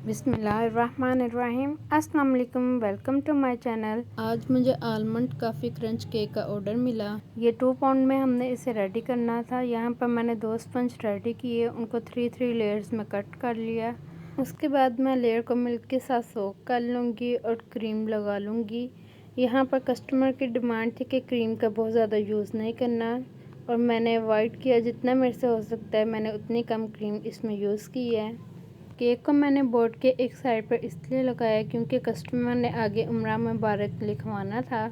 बिस्मिल्लाहिर्रहमानिर्रहीम। अस्सलाम वालेकुम, वेलकम टू माय चैनल। आज मुझे आलमंड काफ़ी क्रंच केक का ऑर्डर मिला। ये 2 पाउंड में हमने इसे रेडी करना था। यहाँ पर मैंने 2 स्पंज रेडी किए, उनको 3 लेयर्स में कट कर लिया। उसके बाद मैं लेयर को मिल्क के साथ सोक कर लूँगी और क्रीम लगा लूँगी। यहाँ पर कस्टमर की डिमांड थी कि क्रीम का बहुत ज़्यादा यूज़ नहीं करना और मैंने अवॉइड किया, जितना मेरे से हो सकता है मैंने उतनी कम क्रीम इसमें यूज़ की है। केक को मैंने बोर्ड के एक साइड पर इसलिए लगाया क्योंकि कस्टमर ने आगे उम्र मुबारक लिखवाना था।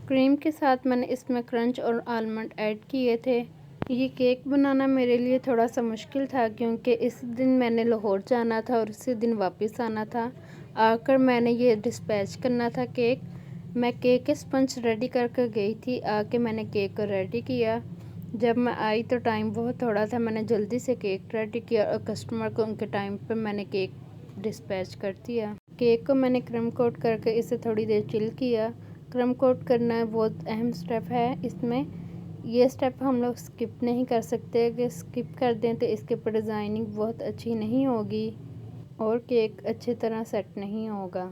क्रीम के साथ मैंने इसमें क्रंच और आलमंड ऐड किए थे। ये केक बनाना मेरे लिए थोड़ा सा मुश्किल था क्योंकि इस दिन मैंने लाहौर जाना था और उसी दिन वापस आना था। आकर मैंने ये डिस्पैच करना था केक। मैं केक के स्पंज रेडी करके गई थी, आके मैंने केक को रेडी किया। जब मैं आई तो टाइम बहुत थोड़ा था, मैंने जल्दी से केक रेडी किया और कस्टमर को उनके टाइम पर मैंने केक डिस्पैच कर दिया। केक को मैंने क्रम कोट करके इसे थोड़ी देर चिल किया। क्रम कोट करना बहुत अहम स्टेप है इसमें। ये स्टेप हम लोग स्किप नहीं कर सकते, अगर स्किप कर दें तो इसके ऊपर डिज़ाइनिंग बहुत अच्छी नहीं होगी और केक अच्छी तरह सेट नहीं होगा।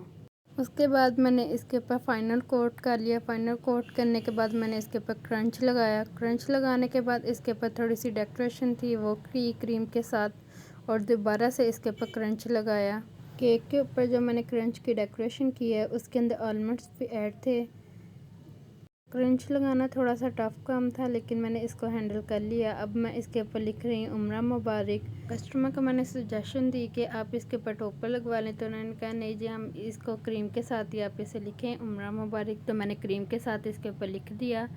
उसके बाद मैंने इसके ऊपर फाइनल कोट कर लिया। फाइनल कोट करने के बाद मैंने इसके ऊपर क्रंच लगाया। क्रंच लगाने के बाद इसके ऊपर थोड़ी सी डेकोरेशन थी, वो की क्रीम के साथ और दोबारा से इसके ऊपर क्रंच लगाया। केक के ऊपर जो मैंने क्रंच की डेकोरेशन की है उसके अंदर आलमंड्स भी ऐड थे। क्रंच लगाना थोड़ा सा टफ काम था लेकिन मैंने इसको हैंडल कर लिया। अब मैं इसके ऊपर लिख रही हूँ उम्र मुबारक। कस्टमर को मैंने सजेशन दी कि आप इसके ऊपर टोपर लगवा लें, तो उन्होंने कहा नहीं जी, हम इसको क्रीम के साथ ही आप इसे लिखें उम्र मुबारक। तो मैंने क्रीम के साथ इसके ऊपर लिख दिया।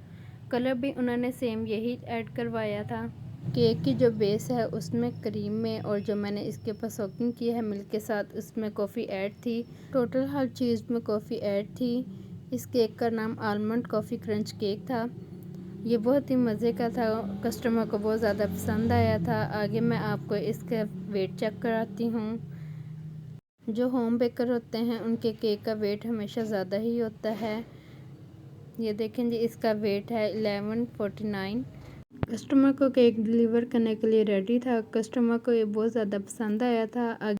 कलर भी उन्होंने सेम यही ऐड करवाया था। केक की जो बेस है उसमें क्रीम में और जो मैंने इसके ऊपर सोकिंग की है मिल्क के साथ, उसमें कॉफ़ी ऐड थी। टोटल हर चीज़ में कॉफ़ी ऐड थी। इस केक का नाम आलमंड कॉफ़ी क्रंच केक था। ये बहुत ही मज़े का था, कस्टमर को बहुत ज़्यादा पसंद आया था। आगे मैं आपको इसका वेट चेक कराती हूँ। जो होम बेकर होते हैं उनके केक का वेट हमेशा ज़्यादा ही होता है। ये देखें जी, इसका वेट है 1149। कस्टमर को केक डिलीवर करने के लिए रेडी था। कस्टमर को ये बहुत ज़्यादा पसंद आया था।